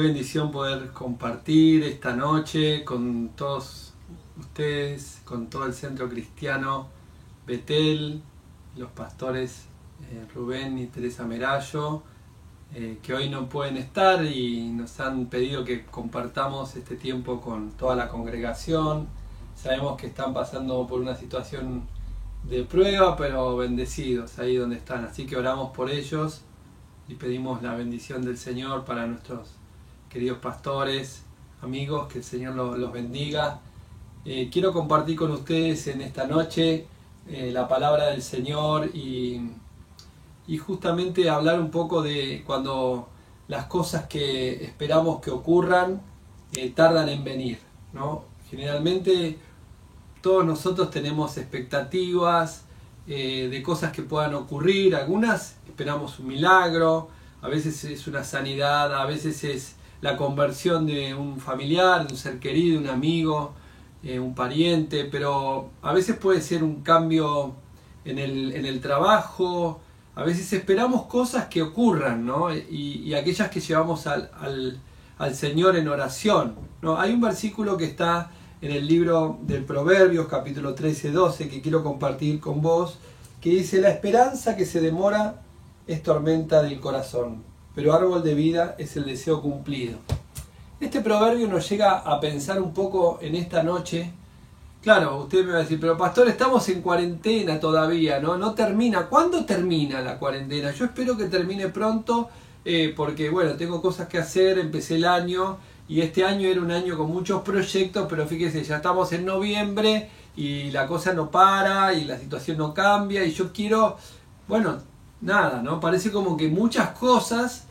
bendición poder compartir esta noche con todos ustedes, con todo el Centro Cristiano Betel, los pastores Rubén y Teresa Merallo, que hoy no pueden estar y nos han pedido que compartamos este tiempo con toda la congregación. Sabemos que están pasando por una situación de prueba, pero bendecidos ahí donde están, así que oramos por ellos y pedimos la bendición del Señor para nuestros queridos pastores, amigos, que el Señor los bendiga. Quiero compartir con ustedes en esta noche la palabra del Señor y justamente hablar un poco de cuando las cosas que esperamos que ocurran tardan en venir, ¿no? Generalmente todos nosotros tenemos expectativas de cosas que puedan ocurrir. Algunas esperamos un milagro, a veces es una sanidad, a veces es la conversión de un familiar, de un ser querido, un amigo, un pariente, pero a veces puede ser un cambio en el trabajo. A veces esperamos cosas que ocurran, ¿no? Y aquellas que llevamos al Señor en oración, ¿no? Hay un versículo que está en el libro del Proverbios, capítulo 13-12, que quiero compartir con vos, que dice: la esperanza que se demora es tormenta del corazón, pero árbol de vida es el deseo cumplido. Este proverbio nos llega a pensar un poco en esta noche. Claro, usted me va a decir, pero pastor, estamos en cuarentena todavía, ¿no? No termina. ¿Cuándo termina la cuarentena? Yo espero que termine pronto, porque bueno, tengo cosas que hacer, empecé el año, y este año era un año con muchos proyectos, pero fíjese, ya estamos en noviembre y la cosa no para y la situación no cambia, y yo quiero, bueno, nada, ¿no? Parece como que muchas cosas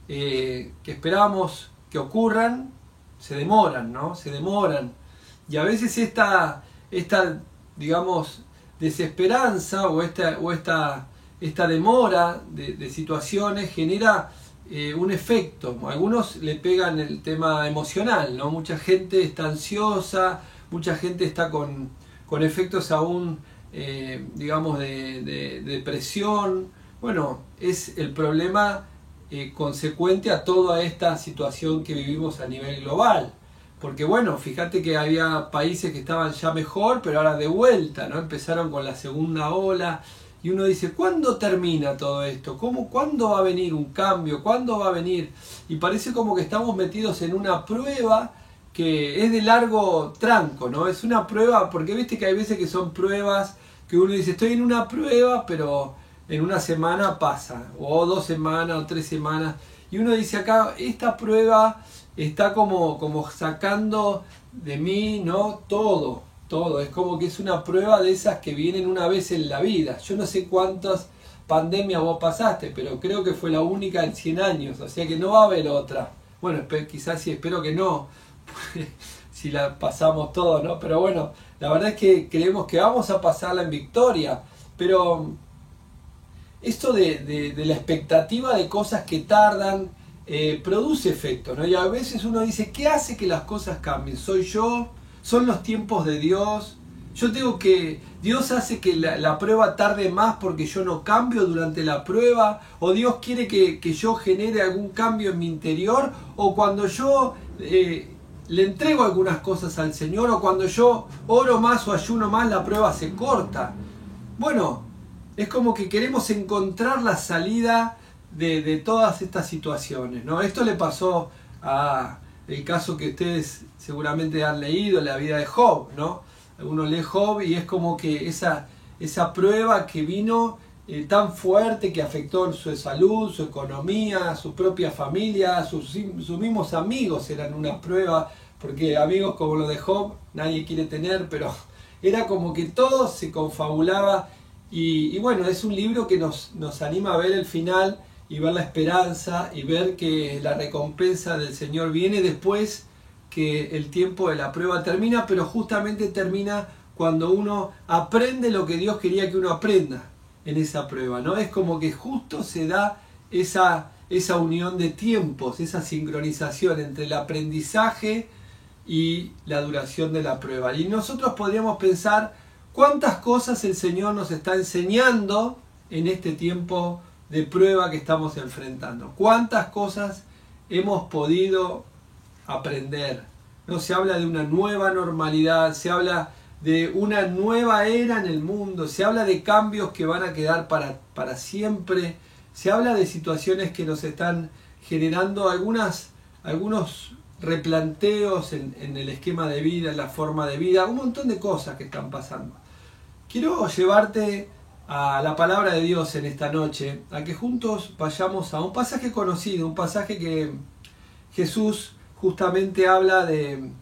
que esperábamos que ocurran se demoran, ¿no? Se demoran. Y a veces esta digamos, desesperanza o esta demora de situaciones genera un efecto. Algunos le pegan el tema emocional, ¿no? Mucha gente está ansiosa, mucha gente está con efectos aún, digamos, de depresión. Bueno, es el problema consecuente a toda esta situación que vivimos a nivel global. Porque bueno, fíjate que había países que estaban ya mejor, pero ahora de vuelta, ¿no? Empezaron con la segunda ola. Y uno dice, ¿cuándo termina todo esto? ¿Cuándo va a venir un cambio? ¿Cuándo va a venir? Y parece como que estamos metidos en una prueba que es de largo tranco, ¿no? Es una prueba, porque viste que hay veces que son pruebas que uno dice, estoy en una prueba, pero en una semana pasa, o 2 semanas, o 3 semanas. Y uno dice acá, esta prueba está como sacando de mí, ¿no? Todo. Es como que es una prueba de esas que vienen una vez en la vida. Yo no sé cuántas pandemias vos pasaste, pero creo que fue la única en 100 años, o sea que no va a haber otra. Bueno, quizás sí, espero que no, si la pasamos todos, ¿no? Pero bueno, la verdad es que creemos que vamos a pasarla en victoria, pero esto de la expectativa de cosas que tardan produce efecto, ¿no? Y a veces uno dice, ¿qué hace que las cosas cambien? ¿Soy yo? ¿Son los tiempos de Dios? Yo tengo que... ¿Dios hace que la prueba tarde más porque yo no cambio durante la prueba? ¿O Dios quiere que yo genere algún cambio en mi interior? ¿O cuando yo le entrego algunas cosas al Señor? ¿O cuando yo oro más o ayuno más, la prueba se corta? Bueno, es como que queremos encontrar la salida de todas estas situaciones, ¿no? Esto le pasó a el caso que ustedes seguramente han leído, la vida de Job, ¿no? Uno lee Job y es como que esa prueba que vino tan fuerte que afectó su salud, su economía, su propia familia, sus mismos amigos eran una prueba, porque amigos como los de Job nadie quiere tener, pero era como que todo se confabulaba y bueno, es un libro que nos anima a ver el final y ver la esperanza y ver que la recompensa del Señor viene después que el tiempo de la prueba termina, pero justamente termina cuando uno aprende lo que Dios quería que uno aprenda en esa prueba, ¿no? Es como que justo se da esa unión de tiempos, esa sincronización entre el aprendizaje y la duración de la prueba. Y nosotros podríamos pensar cuántas cosas el Señor nos está enseñando en este tiempo de prueba que estamos enfrentando. Cuántas cosas hemos podido aprender. No se habla de una nueva normalidad, se habla de una nueva era en el mundo, se habla de cambios que van a quedar para siempre, se habla de situaciones que nos están generando algunos replanteos en el esquema de vida, en la forma de vida, un montón de cosas que están pasando. Quiero llevarte a la palabra de Dios en esta noche, a que juntos vayamos a un pasaje conocido, un pasaje que Jesús justamente habla de,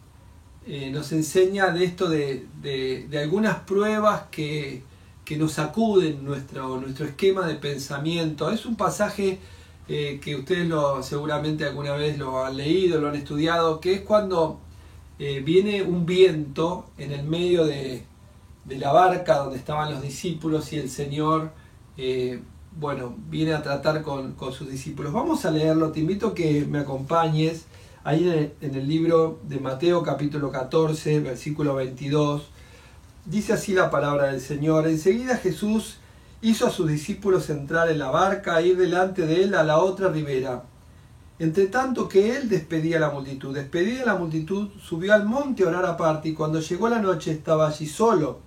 nos enseña de esto de algunas pruebas que nos sacuden nuestro esquema de pensamiento. Es un pasaje que ustedes seguramente alguna vez lo han leído, lo han estudiado, que es cuando viene un viento en el medio de la barca donde estaban los discípulos y el Señor viene a tratar con sus discípulos. Vamos a leerlo, te invito a que me acompañes ahí en el libro de Mateo capítulo 14, versículo 22. Dice así la palabra del Señor: enseguida Jesús hizo a sus discípulos entrar en la barca e ir delante de él a la otra ribera, entre tanto que él despedía a la multitud. Despedida a la multitud, subió al monte a orar aparte, y cuando llegó la noche estaba allí solo.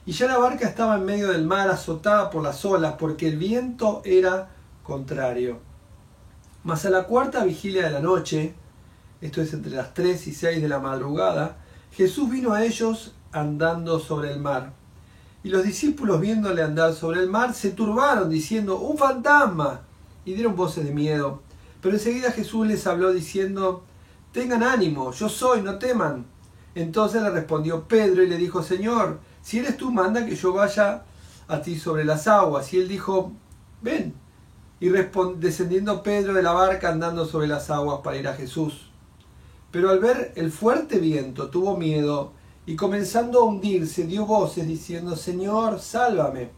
Y ya la barca estaba en medio del mar, azotada por las olas, porque el viento era contrario. Mas a la cuarta vigilia de la noche, esto es entre las 3 y 6 de la madrugada, Jesús vino a ellos andando sobre el mar. Y los discípulos, viéndole andar sobre el mar, se turbaron, diciendo: ¡un fantasma! Y dieron voces de miedo. Pero enseguida Jesús les habló diciendo: tengan ánimo, yo soy, no teman. Entonces le respondió Pedro y le dijo: Señor, si eres tú, manda que yo vaya a ti sobre las aguas. Y él dijo: ven. Y descendiendo Pedro de la barca, andando sobre las aguas para ir a Jesús. Pero al ver el fuerte viento tuvo miedo, y comenzando a hundirse dio voces diciendo: Señor, sálvame.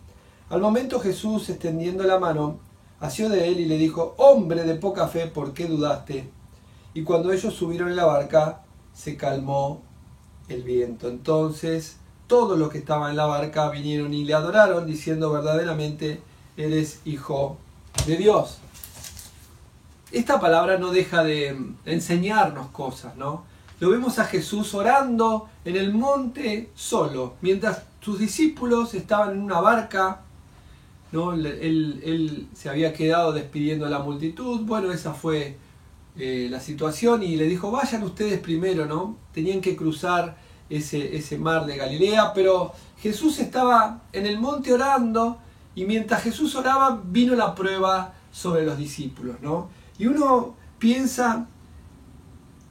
Al momento Jesús, extendiendo la mano, asió de él y le dijo: hombre de poca fe, ¿por qué dudaste? Y cuando ellos subieron en la barca, se calmó el viento. Entonces todos los que estaban en la barca vinieron y le adoraron, diciendo: verdaderamente eres Hijo de Dios. Esta palabra no deja de enseñarnos cosas, ¿no? Lo vemos a Jesús orando en el monte solo, mientras sus discípulos estaban en una barca, ¿no? Él se había quedado despidiendo a la multitud. Bueno, esa fue la situación, y le dijo: vayan ustedes primero, ¿no? Tenían que cruzar ese mar de Galilea, pero Jesús estaba en el monte orando, y mientras Jesús oraba vino la prueba sobre los discípulos, ¿no? Y uno piensa: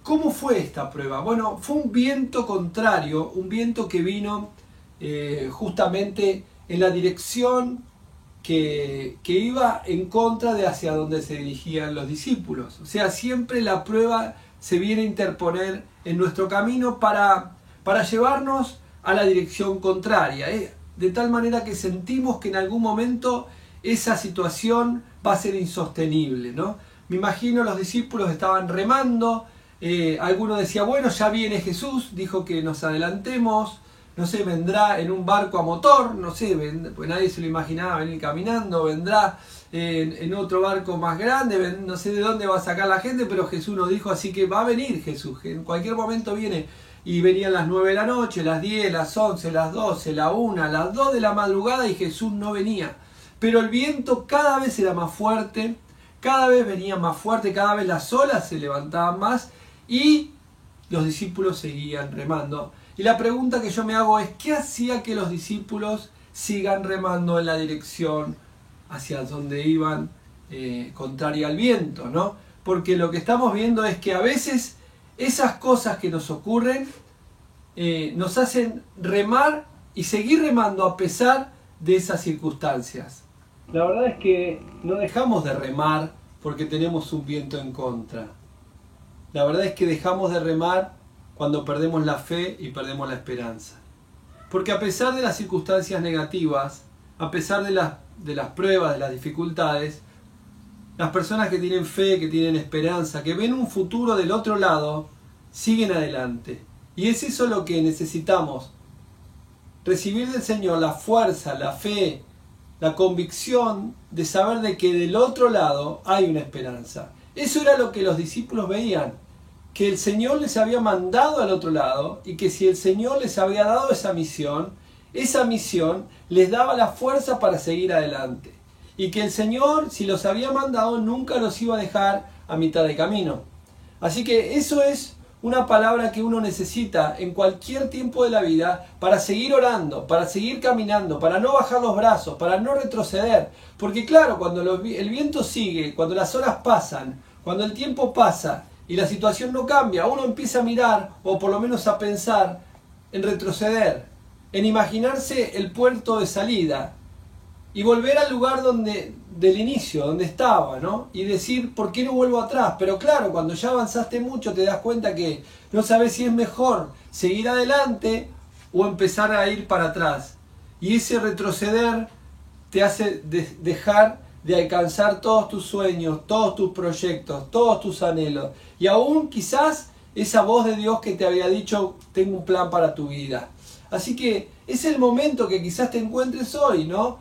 ¿cómo fue esta prueba? Bueno, fue un viento contrario, un viento que vino justamente en la dirección que iba en contra de hacia donde se dirigían los discípulos. O sea, siempre la prueba se viene a interponer en nuestro camino para llevarnos a la dirección contraria, de tal manera que sentimos que en algún momento esa situación va a ser insostenible, ¿no? Me imagino los discípulos estaban remando, alguno decía: bueno, ya viene Jesús, dijo que nos adelantemos, no sé, vendrá en un barco a motor, no sé, pues nadie se lo imaginaba venir caminando, vendrá en otro barco más grande, no sé de dónde va a sacar la gente, pero Jesús nos dijo, así que va a venir Jesús, que en cualquier momento viene. Y venían las 9 de la noche, las 10, las 11, las 12, la 1, las 2 de la madrugada, y Jesús no venía. Pero el viento cada vez era más fuerte, cada vez venía más fuerte, cada vez las olas se levantaban más, y los discípulos seguían remando. Y la pregunta que yo me hago es: ¿qué hacía que los discípulos sigan remando en la dirección hacia donde iban, contraria al viento, ¿no? Porque lo que estamos viendo es que a veces esas cosas que nos ocurren nos hacen remar y seguir remando a pesar de esas circunstancias. La verdad es que no dejamos de remar porque tenemos un viento en contra. La verdad es que dejamos de remar cuando perdemos la fe y perdemos la esperanza. Porque a pesar de las circunstancias negativas, a pesar de las pruebas, de las dificultades, las personas que tienen fe, que tienen esperanza, que ven un futuro del otro lado, siguen adelante. Y es eso lo que necesitamos: recibir del Señor la fuerza, la fe, la convicción de saber de que del otro lado hay una esperanza. Eso era lo que los discípulos veían, que el Señor les había mandado al otro lado y que si el Señor les había dado esa misión les daba la fuerza para seguir adelante. Y que el Señor, si los había mandado, nunca los iba a dejar a mitad de camino. Así que eso es una palabra que uno necesita en cualquier tiempo de la vida para seguir orando, para seguir caminando, para no bajar los brazos, para no retroceder. Porque claro, cuando el viento sigue, cuando las horas pasan, cuando el tiempo pasa y la situación no cambia, uno empieza a mirar, o por lo menos a pensar, en retroceder, en imaginarse el puerto de salida y volver al lugar del inicio, donde estaba, ¿no? Y decir, ¿por qué no vuelvo atrás? Pero claro, cuando ya avanzaste mucho te das cuenta que no sabes si es mejor seguir adelante o empezar a ir para atrás. Y ese retroceder te hace dejar de alcanzar todos tus sueños, todos tus proyectos, todos tus anhelos. Y aún quizás esa voz de Dios que te había dicho, tengo un plan para tu vida. Así que es el momento que quizás te encuentres hoy, ¿no?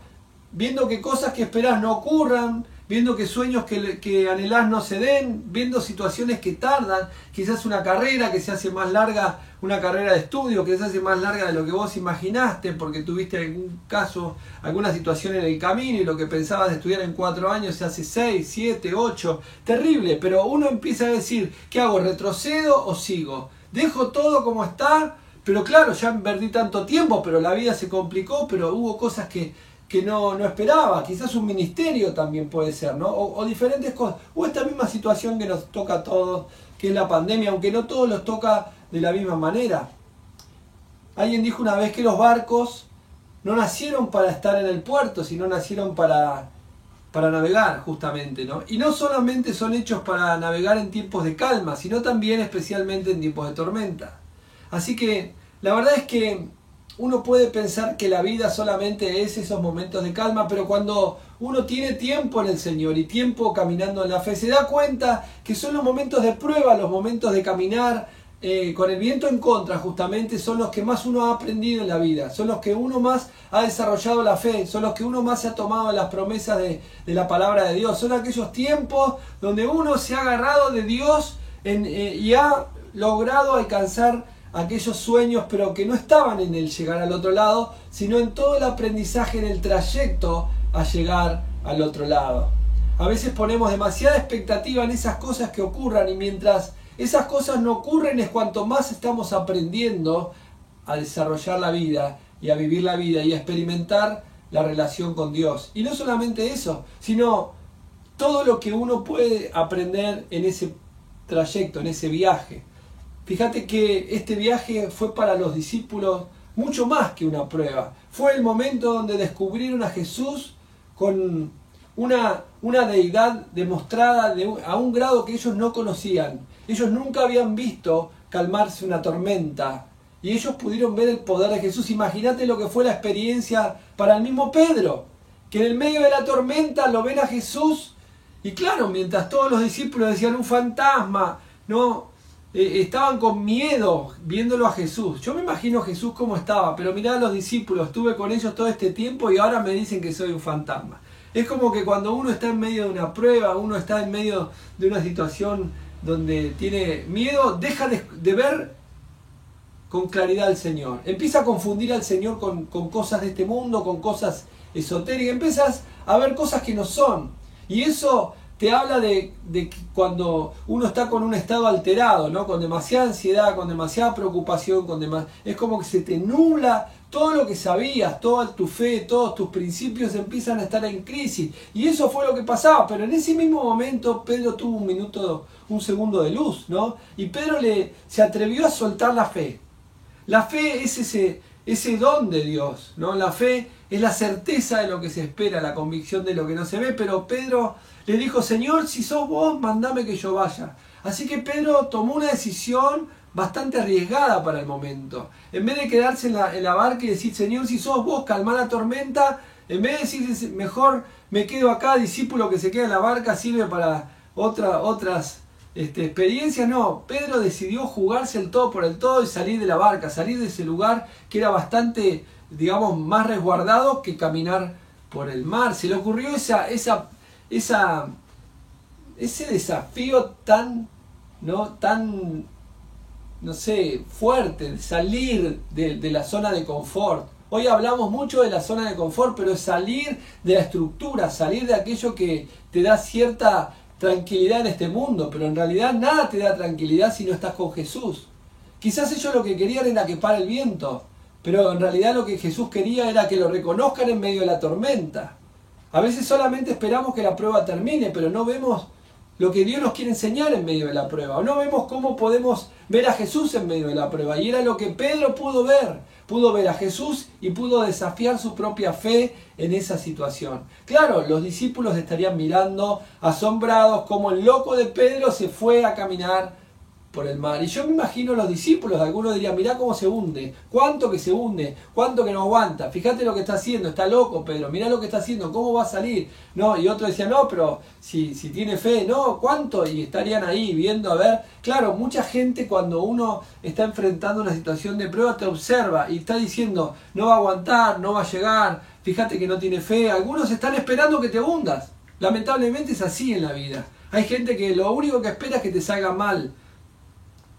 Viendo que cosas que esperás no ocurran, viendo que sueños que anhelás no se den, viendo situaciones que tardan, quizás una carrera que se hace más larga, una carrera de estudio que se hace más larga de lo que vos imaginaste porque tuviste algún caso, alguna situación en el camino y lo que pensabas de estudiar en 4 años se hace 6, 7, 8, terrible, pero uno empieza a decir, ¿qué hago? ¿Retrocedo o sigo? ¿Dejo todo como está? Pero claro, ya perdí tanto tiempo, pero la vida se complicó, pero hubo cosas que no esperaba, quizás un ministerio también puede ser, ¿no? O diferentes cosas, o esta misma situación que nos toca a todos, que es la pandemia, aunque no todos los toca de la misma manera. Alguien dijo una vez que los barcos no nacieron para estar en el puerto, sino nacieron para navegar, justamente, ¿no? Y no solamente son hechos para navegar en tiempos de calma, sino también especialmente en tiempos de tormenta. Así que la verdad es que uno puede pensar que la vida solamente es esos momentos de calma, pero cuando uno tiene tiempo en el Señor y tiempo caminando en la fe, se da cuenta que son los momentos de prueba, los momentos de caminar con el viento en contra, justamente son los que más uno ha aprendido en la vida, son los que uno más ha desarrollado la fe, son los que uno más se ha tomado las promesas de la palabra de Dios, son aquellos tiempos donde uno se ha agarrado de Dios y ha logrado alcanzar aquellos sueños, pero que no estaban en el llegar al otro lado, sino en todo el aprendizaje, en el trayecto a llegar al otro lado. A veces ponemos demasiada expectativa en esas cosas que ocurran y mientras esas cosas no ocurren es cuanto más estamos aprendiendo a desarrollar la vida y a vivir la vida y a experimentar la relación con Dios. Y no solamente eso, sino todo lo que uno puede aprender en ese trayecto, en ese viaje. Fíjate que este viaje fue para los discípulos mucho más que una prueba. Fue el momento donde descubrieron a Jesús con una deidad demostrada a un grado que ellos no conocían. Ellos nunca habían visto calmarse una tormenta y ellos pudieron ver el poder de Jesús. Imagínate lo que fue la experiencia para el mismo Pedro, que en el medio de la tormenta lo ven a Jesús y claro, mientras todos los discípulos decían un fantasma, no, estaban con miedo viéndolo a Jesús. Yo me imagino a Jesús cómo estaba, pero mirá a los discípulos, estuve con ellos todo este tiempo y ahora me dicen que soy un fantasma. Es como que cuando uno está en medio de una prueba, uno está en medio de una situación donde tiene miedo, deja de ver con claridad al Señor. Empieza a confundir al Señor con cosas de este mundo, con cosas esotéricas. Empiezas a ver cosas que no son. Y eso te habla de cuando uno está con un estado alterado, ¿no? Con demasiada ansiedad, con demasiada preocupación, es como que se te nubla todo lo que sabías, toda tu fe, todos tus principios empiezan a estar en crisis. Y eso fue lo que pasaba, pero en ese mismo momento Pedro tuvo un segundo de luz, ¿no? Y Pedro se atrevió a soltar la fe. La fe es ese don de Dios, ¿no? La fe es la certeza de lo que se espera, la convicción de lo que no se ve, pero Pedro le dijo, Señor, si sos vos, mandame que yo vaya. Así que Pedro tomó una decisión bastante arriesgada para el momento. En vez de quedarse en la barca y decir, Señor, si sos vos, calmá la tormenta, en vez de decir, mejor me quedo acá, discípulo que se queda en la barca, sirve para otras experiencias, no. Pedro decidió jugarse el todo por el todo y salir de la barca, salir de ese lugar que era bastante, digamos, más resguardado que caminar por el mar. Se le ocurrió esa ese desafío tan, no sé, fuerte, de salir de la zona de confort. Hoy hablamos mucho de la zona de confort, pero es salir de la estructura, salir de aquello que te da cierta tranquilidad en este mundo, pero en realidad nada te da tranquilidad si no estás con Jesús. Quizás ellos lo que querían era que pare el viento, pero en realidad lo que Jesús quería era que lo reconozcan en medio de la tormenta. A veces solamente esperamos que la prueba termine, pero no vemos lo que Dios nos quiere enseñar en medio de la prueba. O no vemos cómo podemos ver a Jesús en medio de la prueba. Y era lo que Pedro pudo ver. Pudo ver a Jesús y pudo desafiar su propia fe en esa situación. Claro, los discípulos estarían mirando asombrados como el loco de Pedro se fue a caminar por el mar. Y yo me imagino los discípulos, algunos dirían, mirá cómo se hunde, cuánto que se hunde, cuánto que no aguanta, fíjate lo que está haciendo, está loco Pedro, mirá lo que está haciendo, cómo va a salir. No, y otros decían, no, pero si tiene fe, no, cuánto, y estarían ahí viendo a ver. Claro, mucha gente cuando uno está enfrentando una situación de prueba te observa y está diciendo, no va a aguantar, no va a llegar, fíjate que no tiene fe. Algunos están esperando que te hundas. Lamentablemente es así en la vida. Hay gente que lo único que espera es que te salga mal.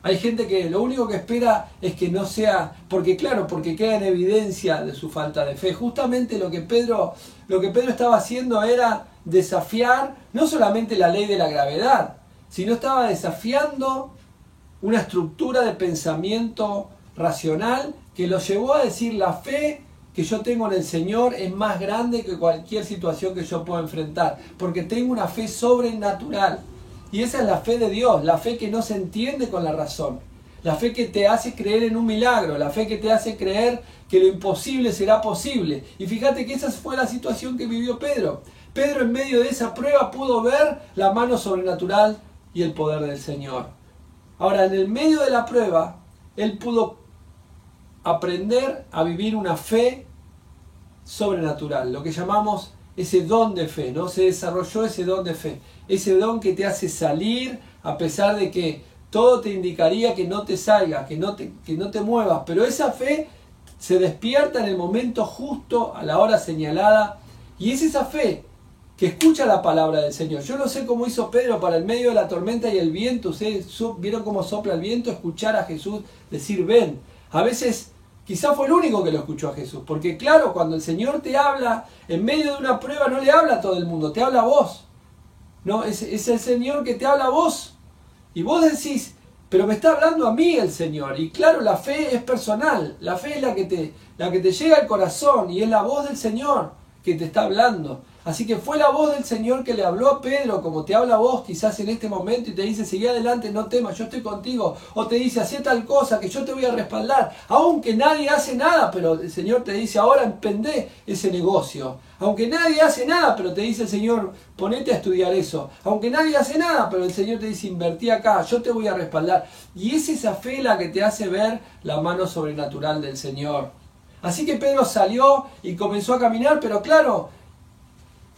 Hay gente que lo único que espera es que no sea, porque queda en evidencia de su falta de fe. Justamente lo que Pedro estaba haciendo era desafiar no solamente la ley de la gravedad, sino estaba desafiando una estructura de pensamiento racional que lo llevó a decir, la fe que yo tengo en el Señor es más grande que cualquier situación que yo pueda enfrentar, porque tengo una fe sobrenatural. Y esa es la fe de Dios, la fe que no se entiende con la razón, la fe que te hace creer en un milagro, la fe que te hace creer que lo imposible será posible. Y fíjate que esa fue la situación que vivió Pedro. Pedro en medio de esa prueba pudo ver la mano sobrenatural y el poder del Señor. Ahora, en el medio de la prueba, él pudo aprender a vivir una fe sobrenatural, lo que llamamos ese don de fe, ¿no? Se desarrolló ese don de fe, ese don que te hace salir a pesar de que todo te indicaría que no te salgas, que no te muevas, pero esa fe se despierta en el momento justo, a la hora señalada, y es esa fe que escucha la palabra del Señor. Yo no sé cómo hizo Pedro para el medio de la tormenta y el viento. Ustedes vieron cómo sopla el viento, escuchar a Jesús decir ven. A veces quizá fue el único que lo escuchó a Jesús, porque claro, cuando el Señor te habla en medio de una prueba, no le habla a todo el mundo, te habla a vos. No, es el Señor que te habla a vos. Y vos decís, pero me está hablando a mí el Señor. Y claro, la fe es personal, la fe es la que te llega al corazón y es la voz del Señor que te está hablando. Así que fue la voz del Señor que le habló a Pedro, como te habla a vos quizás en este momento, y te dice, seguí adelante, no temas, yo estoy contigo. O te dice, hacé tal cosa, que yo te voy a respaldar. Aunque nadie hace nada, pero el Señor te dice, ahora emprendé ese negocio. Aunque nadie hace nada, pero te dice el Señor, ponete a estudiar eso. Aunque nadie hace nada, pero el Señor te dice, invertí acá, yo te voy a respaldar. Y es esa fe la que te hace ver la mano sobrenatural del Señor. Así que Pedro salió y comenzó a caminar, pero claro,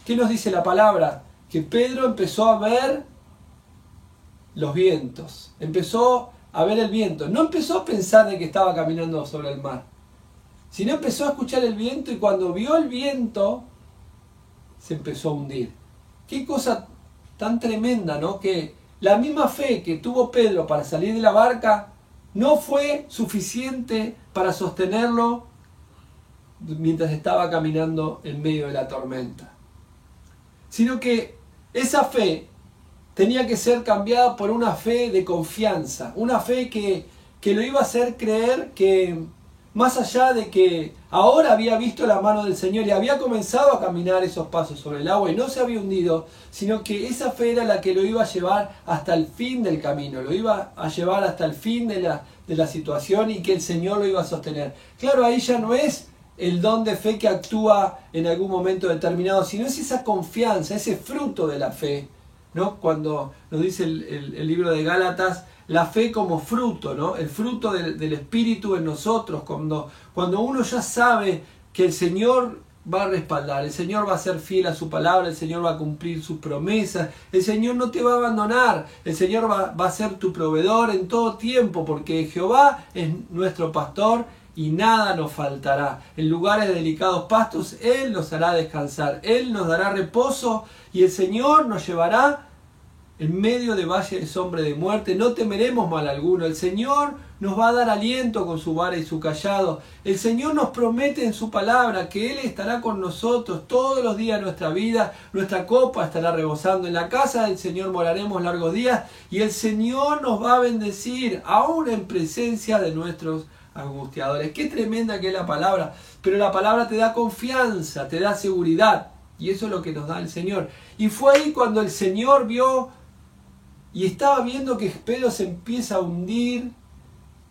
¿qué nos dice la palabra? Que Pedro empezó a ver los vientos, empezó a ver el viento. No empezó a pensar de que estaba caminando sobre el mar, sino empezó a escuchar el viento, y cuando vio el viento se empezó a hundir. Qué cosa tan tremenda, ¿no? Que la misma fe que tuvo Pedro para salir de la barca no fue suficiente para sostenerlo mientras estaba caminando en medio de la tormenta, sino que esa fe tenía que ser cambiada por una fe de confianza, una fe que lo iba a hacer creer que más allá de que ahora había visto la mano del Señor y había comenzado a caminar esos pasos sobre el agua y no se había hundido, sino que esa fe era la que lo iba a llevar hasta el fin del camino, lo iba a llevar hasta el fin de la situación, y que el Señor lo iba a sostener. Claro, ahí ya no es el don de fe que actúa en algún momento determinado, sino es esa confianza, ese fruto de la fe, ¿no? Cuando nos dice el libro de Gálatas, la fe como fruto, ¿no? El fruto del Espíritu en nosotros, cuando uno ya sabe que el Señor va a respaldar, el Señor va a ser fiel a su palabra, el Señor va a cumplir sus promesas, el Señor no te va a abandonar, el Señor va a ser tu proveedor en todo tiempo, porque Jehová es nuestro pastor y nada nos faltará. En lugares de delicados pastos Él nos hará descansar, Él nos dará reposo, y el Señor nos llevará en medio de valle de sombra de muerte, no temeremos mal alguno. El Señor nos va a dar aliento con su vara y su cayado. El Señor nos promete en su palabra que Él estará con nosotros todos los días de nuestra vida. Nuestra copa estará rebosando. En la casa del Señor moraremos largos días y el Señor nos va a bendecir, aún en presencia de nuestros angustiadores. Qué tremenda que es la palabra, pero la palabra te da confianza, te da seguridad, y eso es lo que nos da el Señor. Y fue ahí cuando el Señor vio y estaba viendo que Pedro se empieza a hundir,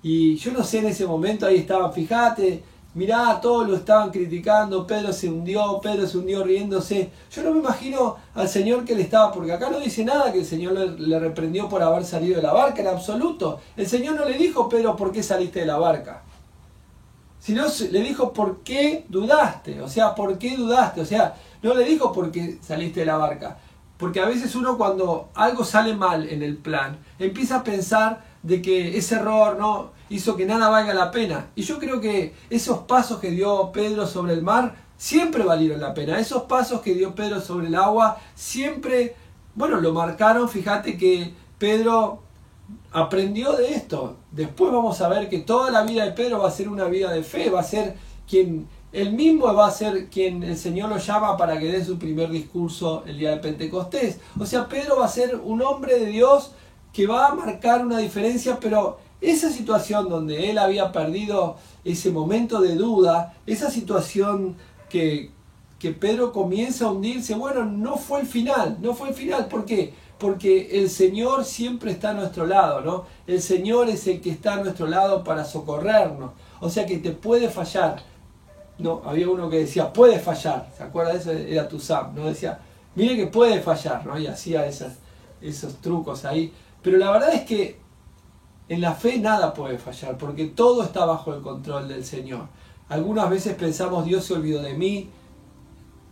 y yo no sé, en ese momento ahí estaban, fíjate, mirá, todos lo estaban criticando, Pedro se hundió riéndose. Yo no me imagino al Señor que le estaba, porque acá no dice nada que el Señor le reprendió por haber salido de la barca, en absoluto. El Señor no le dijo, Pedro, ¿por qué saliste de la barca? Sino le dijo, ¿por qué dudaste? O sea, ¿por qué dudaste? O sea, no le dijo por qué saliste de la barca. Porque a veces uno, cuando algo sale mal en el plan, empieza a pensar de que ese error no hizo que nada valga la pena. Y yo creo que esos pasos que dio Pedro sobre el mar siempre valieron la pena. Esos pasos que dio Pedro sobre el agua siempre, bueno, lo marcaron. Fíjate que Pedro aprendió de esto. Después vamos a ver que toda la vida de Pedro va a ser una vida de fe. Va a ser quien, él mismo va a ser quien el Señor lo llama para que dé su primer discurso el día de Pentecostés. O sea, Pedro va a ser un hombre de Dios que va a marcar una diferencia, pero esa situación donde él había perdido ese momento de duda, esa situación que Pedro comienza a hundirse, bueno, no fue el final. ¿Por qué? Porque el Señor siempre está a nuestro lado, ¿no? El Señor es el que está a nuestro lado para socorrernos. O sea que te puede fallar. No, había uno que decía, puede fallar. ¿Se acuerda de eso? Era Tuzam, ¿no? Decía, mire que puede fallar, ¿no? Y hacía esos trucos ahí. Pero la verdad es que en la fe nada puede fallar, porque todo está bajo el control del Señor. Algunas veces pensamos, Dios se olvidó de mí,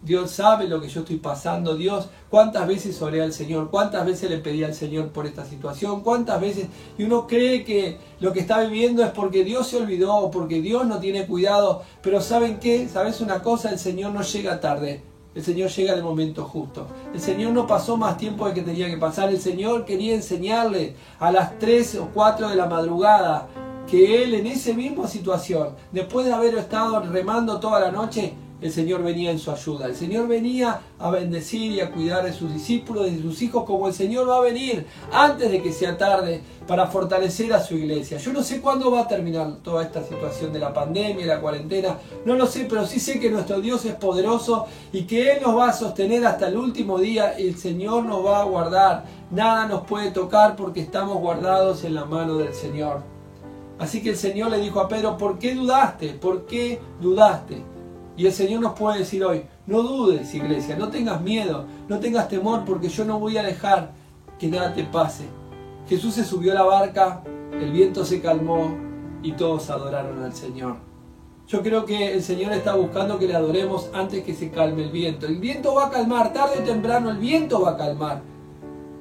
Dios sabe lo que yo estoy pasando, Dios, ¿cuántas veces oré al Señor? ¿Cuántas veces le pedí al Señor por esta situación? ¿Cuántas veces? Y uno cree que lo que está viviendo es porque Dios se olvidó o porque Dios no tiene cuidado. Pero ¿saben qué? ¿Sabes una cosa? El Señor no llega tarde. El Señor llega en el momento justo. El Señor no pasó más tiempo del que tenía que pasar. El Señor quería enseñarle a las 3 o 4 de la madrugada que Él, en esa misma situación, después de haber estado remando toda la noche, el Señor venía en su ayuda. El Señor venía a bendecir y a cuidar de sus discípulos y de sus hijos, como el Señor va a venir antes de que sea tarde para fortalecer a su iglesia. Yo no sé cuándo va a terminar toda esta situación de la pandemia, la cuarentena, no lo sé, pero sí sé que nuestro Dios es poderoso y que Él nos va a sostener hasta el último día. El Señor nos va a guardar. Nada nos puede tocar porque estamos guardados en la mano del Señor. Así que el Señor le dijo a Pedro, ¿por qué dudaste? ¿Por qué dudaste? Y el Señor nos puede decir hoy, no dudes, iglesia, no tengas miedo, no tengas temor, porque yo no voy a dejar que nada te pase. Jesús se subió a la barca, el viento se calmó y todos adoraron al Señor. Yo creo que el Señor está buscando que le adoremos antes que se calme el viento. El viento va a calmar, tarde o temprano el viento va a calmar.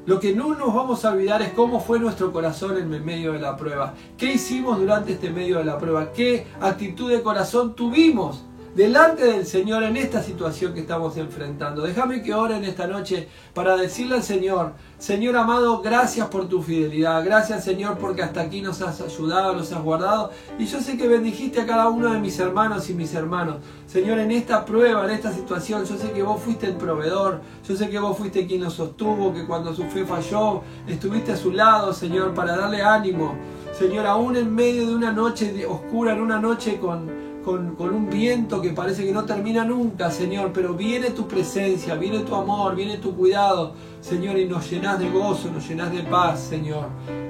Lo que no nos vamos a olvidar es cómo fue nuestro corazón en el medio de la prueba. ¿Qué hicimos durante este medio de la prueba? ¿Qué actitud de corazón tuvimos delante del Señor en esta situación que estamos enfrentando? Déjame que ore en esta noche para decirle al Señor, Señor amado, gracias por tu fidelidad, gracias Señor porque hasta aquí nos has ayudado, nos has guardado, y yo sé que bendijiste a cada uno de mis hermanos y mis hermanos. Señor, en esta prueba, en esta situación, yo sé que vos fuiste el proveedor, yo sé que vos fuiste quien nos sostuvo, que cuando su fe falló, estuviste a su lado, Señor, para darle ánimo. Señor, aún en medio de una noche oscura, en una noche con un viento que parece que no termina nunca, Señor, pero viene tu presencia, viene tu amor, viene tu cuidado, Señor, y nos llenás de gozo, nos llenás de paz, Señor.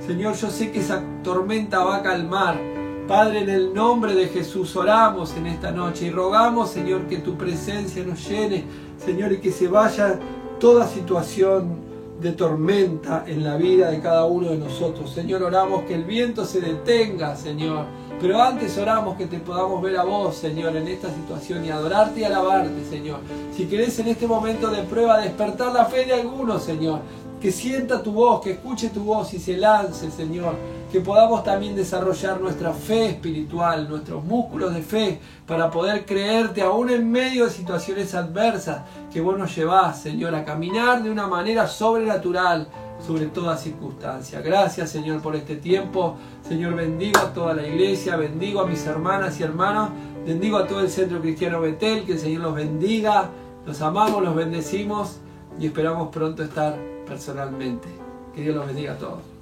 Señor, yo sé que esa tormenta va a calmar. Padre, en el nombre de Jesús oramos en esta noche y rogamos, Señor, que tu presencia nos llene, Señor, y que se vaya toda situación de tormenta en la vida de cada uno de nosotros. Señor, oramos que el viento se detenga, Señor. Pero antes oramos que te podamos ver a vos, Señor, en esta situación y adorarte y alabarte, Señor. Si querés en este momento de prueba despertar la fe de algunos, Señor, que sienta tu voz, que escuche tu voz y se lance, Señor. Que podamos también desarrollar nuestra fe espiritual, nuestros músculos de fe, para poder creerte aún en medio de situaciones adversas que vos nos llevás, Señor, a caminar de una manera sobrenatural, sobre toda circunstancia. Gracias, Señor, por este tiempo. Señor, bendigo a toda la iglesia, bendigo a mis hermanas y hermanos, bendigo a todo el Centro Cristiano Betel, que el Señor los bendiga. Los amamos, los bendecimos y esperamos pronto estar personalmente. Que Dios los bendiga a todos.